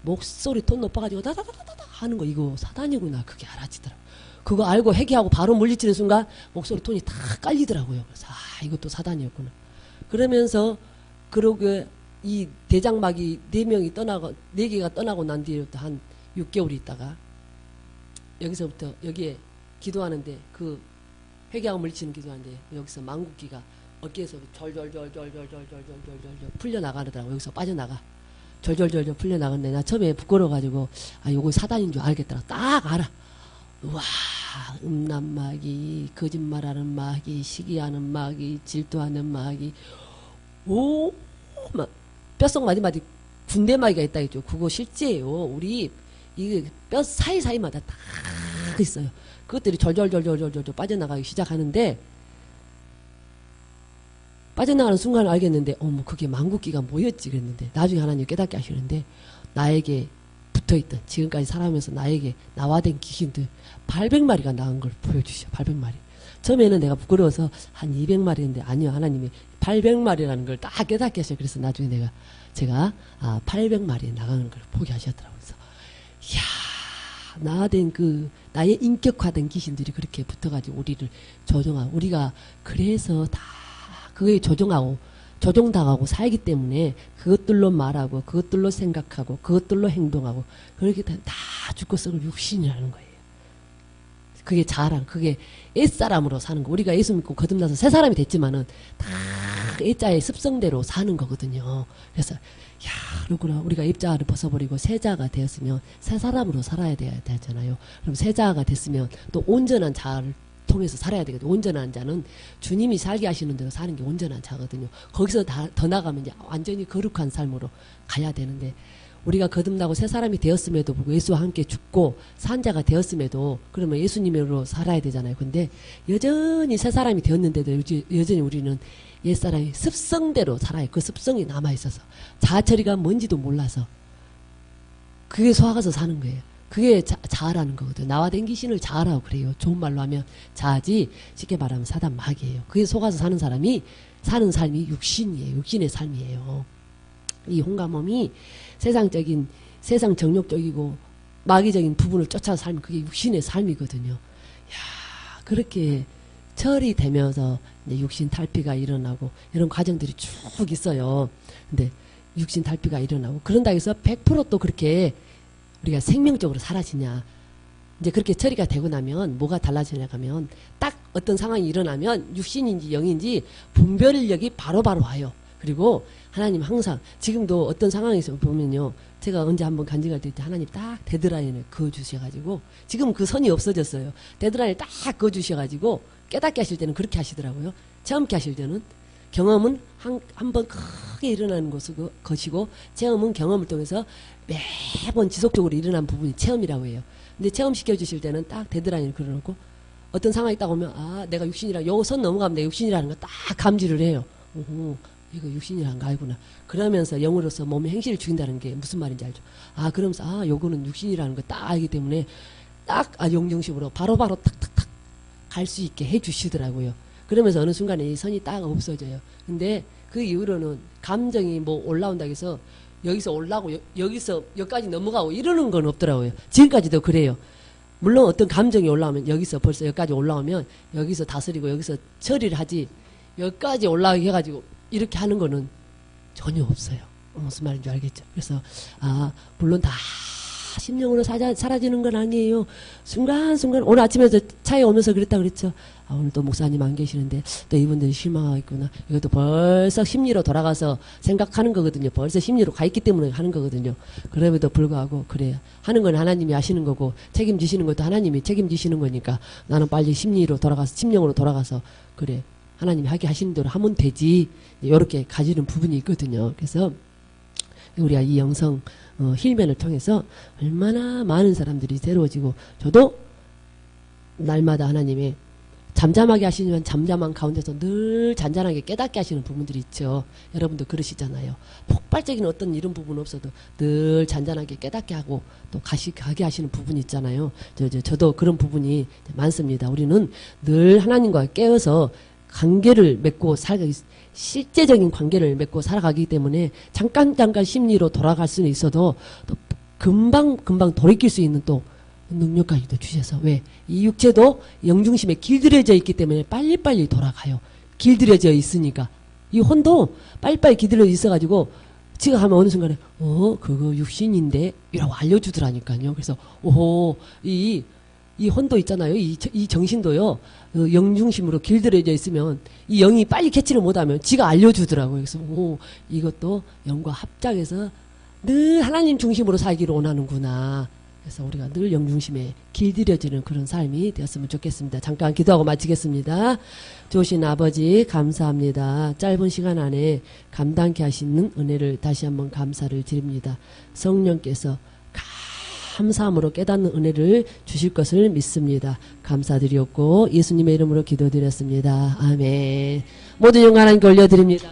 목소리 톤 높아가지고 다다다다다 하는 거 이거 사단이구나. 그게 알아지더라고. 그거 알고 회개하고 바로 물리치는 순간 목소리 톤이 다 깔리더라고요. 그래서 이것도 사단이었구나. 그러면서 그러고 이 대장막이 4개가 떠나고 난 뒤부터 한 6개월 있다가 여기서부터 여기에 기도하는데 그 회개하고 물리치는 기도하는데 여기서 망국기가 어깨에서 절절절절절절절절절 풀려나가더라고. 여기서 빠져나가. 절절절절 풀려나갔네. 나 처음에 부끄러워가지고 요거 사단인 줄 알겠더라. 딱 알아. 우와, 음란마귀, 거짓말하는 마귀, 시기하는 마귀, 질투하는 마귀, 막 뼛속 마디마디 군대 마귀가 있다 했죠. 그거 실제예요. 우리 이게 뼈 사이사이마다 딱 있어요. 그것들이 절절절절절절 빠져나가기 시작하는데 빠져나가는 순간을 알겠는데 그게 망국기가 뭐였지 그랬는데 나중에 하나님 깨닫게 하시는데 나에게 붙어있던 지금까지 살아오면서 나에게 나와된 귀신들 800마리가 나온 걸 보여주셔. 800마리. 처음에는 내가 부끄러워서 한 200마리인데 아니요. 하나님이 800마리라는 걸 딱 깨닫게 하셔. 그래서 나중에 제가 800마리 나가는 걸 보게 하셨더라고요. 그래서 이야, 나된 나의 인격화된 귀신들이 그렇게 붙어가지고 우리를 조종하고 우리가 그래서 다 그거에 조종당하고 살기 때문에 그것들로 말하고 그것들로 생각하고 그것들로 행동하고 그렇게 다 죽고 썩을 육신이라는 거예요. 그게 자랑, 그게 옛사람으로 사는 거. 우리가 예수 믿고 거듭나서 새 사람이 됐지만은 다 옛자의 습성대로 사는 거거든요. 그래서 그렇구나. 우리가 입자를 벗어버리고 새자가 되었으면 새 사람으로 살아야 되잖아요. 그럼 새자가 됐으면 또 온전한 자를 통해서 살아야 되거든요. 온전한 자는 주님이 살게 하시는 대로 사는 게 온전한 자거든요. 거기서 더 나가면 이제 완전히 거룩한 삶으로 가야 되는데 우리가 거듭나고 새 사람이 되었음에도 불구하고 예수와 함께 죽고 산 자가 되었음에도 그러면 예수님으로 살아야 되잖아요. 근데 여전히 새 사람이 되었는데도 여전히 우리는 옛사람이 습성대로 살아요. 그 습성이 남아있어서 자처리가 뭔지도 몰라서 그게 속아서 사는 거예요. 그게 자아라는 거거든요. 나와 된 귀신을 자아라고 그래요. 좋은 말로 하면 자아지 쉽게 말하면 사단 마귀예요. 그게 속아서 사는 사람이 사는 삶이 육신이에요. 육신의 삶이에요. 이 홍감엄이 세상 정욕적이고 마귀적인 부분을 쫓아서 살면 그게 육신의 삶이거든요. 그렇게 철이 되면서 이제 육신 탈피가 일어나고 이런 과정들이 쭉 있어요. 근데 육신 탈피가 일어나고 그런다 해서 100% 또 그렇게 우리가 생명적으로 사라지냐. 이제 그렇게 처리가 되고 나면 뭐가 달라지냐 하면 딱 어떤 상황이 일어나면 육신인지 영인지 분별력이 바로바로 와요. 그리고 하나님 항상 지금도 어떤 상황에서 보면요. 제가 언제 한번 간증할 때 하나님 딱 데드라인을 그어주셔가지고 지금 그 선이 없어졌어요. 데드라인을 딱 그어주셔가지고 깨닫게 하실 때는 그렇게 하시더라고요. 체험케 하실 때는 경험은 한 번 크게 일어나는 것이고 체험은 경험을 통해서 매번 지속적으로 일어난 부분이 체험이라고 해요. 근데 체험시켜 주실 때는 딱 데드라인을 그려놓고 어떤 상황이 딱 오면 내가 육신이라 요 선 넘어가면 내가 육신이라는 거 딱 감지를 해요. 이거 육신이라는 거 알구나. 그러면서 영으로서 몸의 행실을 죽인다는 게 무슨 말인지 알죠. 그러면서 요거는 육신이라는 거 딱 알기 때문에 딱 용정식으로 바로바로 탁탁탁 갈 수 있게 해 주시더라고요. 그러면서 어느 순간에 이 선이 딱 없어져요. 근데 그 이후로는 감정이 뭐 올라온다고 해서 여기서 올라오고 여기서 여기까지 넘어가고 이러는 건 없더라고요. 지금까지도 그래요. 물론 어떤 감정이 올라오면 여기서 벌써 여기까지 올라오면 여기서 다스리고 여기서 처리를 하지 여기까지 올라오게 해가지고 이렇게 하는 거는 전혀 없어요. 무슨 말인지 알겠죠? 그래서 물론 다 심령으로 사라지는 건 아니에요. 순간순간 오늘 아침에 차에 오면서 그랬다 그랬죠. 오늘 또 목사님 안 계시는데 또 이분들이 실망하겠구나. 이것도 벌써 심리로 돌아가서 생각하는 거거든요. 벌써 심리로 가 있기 때문에 하는 거거든요. 그럼에도 불구하고 그래요. 하는 건 하나님이 하시는 거고 책임지시는 것도 하나님이 책임지시는 거니까 나는 빨리 심리로 돌아가서 심령으로 돌아가서 그래 하나님이 하게 하시는 대로 하면 되지. 이렇게 가지는 부분이 있거든요. 그래서 우리가 이 영성 힐면을 통해서 얼마나 많은 사람들이 새로워지고 저도 날마다 하나님의 잠잠하게 하시면 잠잠한 가운데서 늘 잔잔하게 깨닫게 하시는 부분들이 있죠. 여러분도 그러시잖아요. 폭발적인 어떤 이런 부분 없어도 늘 잔잔하게 깨닫게 하고 또 가게 하시는 부분이 있잖아요. 저도 그런 부분이 많습니다. 우리는 늘 하나님과 깨어서 관계를 맺고 실제적인 관계를 맺고 살아가기 때문에 잠깐 심리로 돌아갈 수는 있어도 또 금방 돌이킬 수 있는 또 능력까지도 주셔서 왜? 이 육체도 영중심에 길들여져 있기 때문에 빨리빨리 돌아가요. 길들여져 있으니까. 이 혼도 빨리빨리 길들여져 있어가지고 지가 하면 어느 순간에 그거 육신인데 이라고 알려주더라니까요. 그래서 오호 이 혼도 있잖아요. 이 정신도요. 영중심으로 길들여져 있으면 이 영이 빨리 캐치를 못하면 지가 알려주더라고요. 그래서 이것도 영과 합작해서 늘 하나님 중심으로 살기를 원하는구나. 그래서 우리가 늘 영중심에 길들여지는 그런 삶이 되었으면 좋겠습니다. 잠깐 기도하고 마치겠습니다. 좋으신 아버지 감사합니다. 짧은 시간 안에 감당케 하시는 은혜를 다시 한번 감사를 드립니다. 성령께서 감사함으로 깨닫는 은혜를 주실 것을 믿습니다. 감사드렸고 예수님의 이름으로 기도드렸습니다. 아멘. 모든 영광 하나님께 올려드립니다.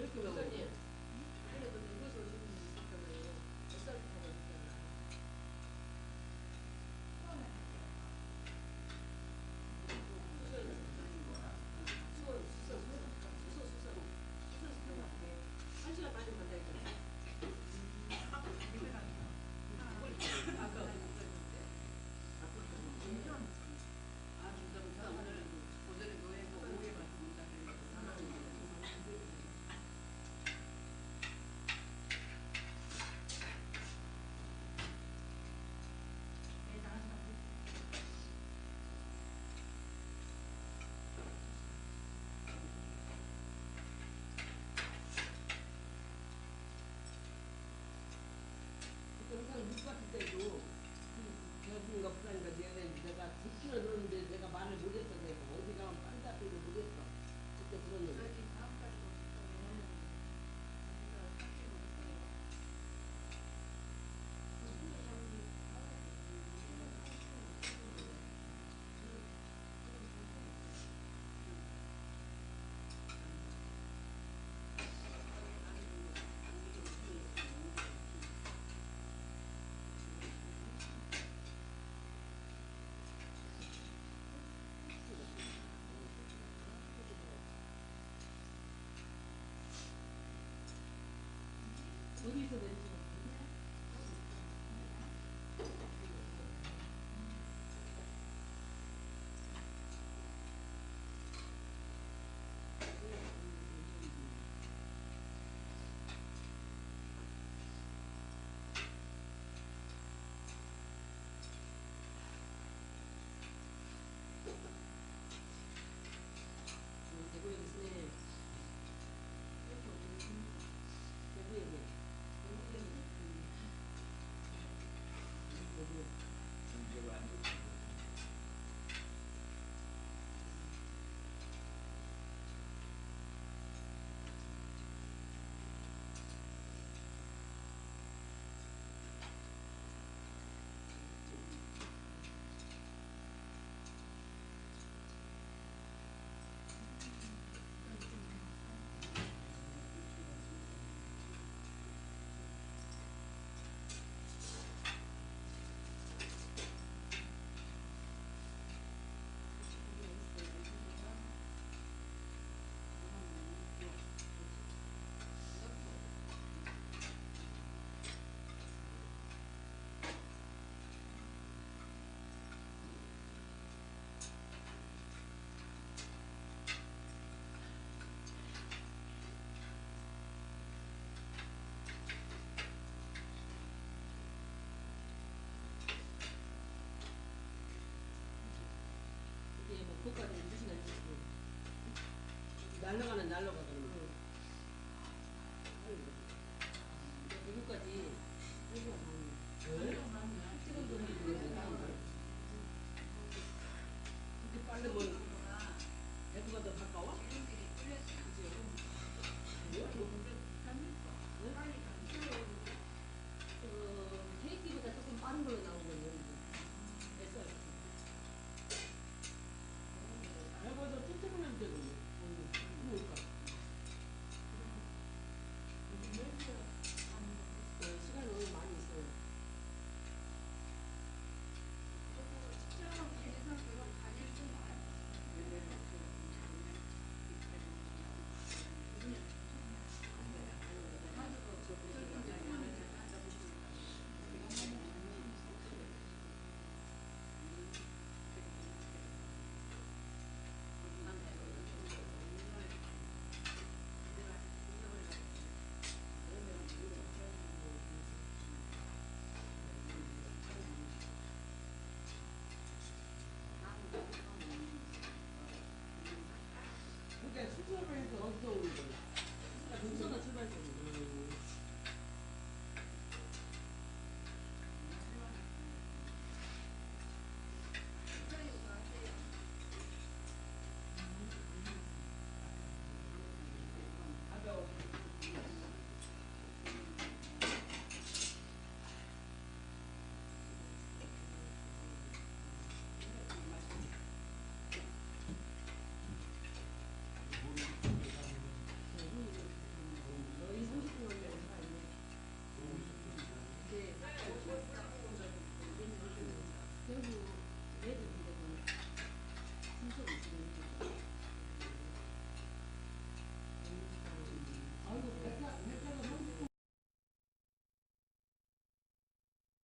이렇게 먹어. 그래도 누구서 오시는 분이 있었잖아요. 뱃살부터 오셨잖아. 한 시간 빨리 간다 했잖아. 항상 육 같을 때도 배고픈가 불안인가 내가 듣기는 들었는데 내가 말을 못했어. 내가 어디 가면 빤 잡히고 못했어. 그때 들었는데. 어디서 내리죠? 대구에 있으네. 대구에 있네. 전체가 안 좋고. 이게 뭐 그것까지 2시간 있고 날라가는 날라가.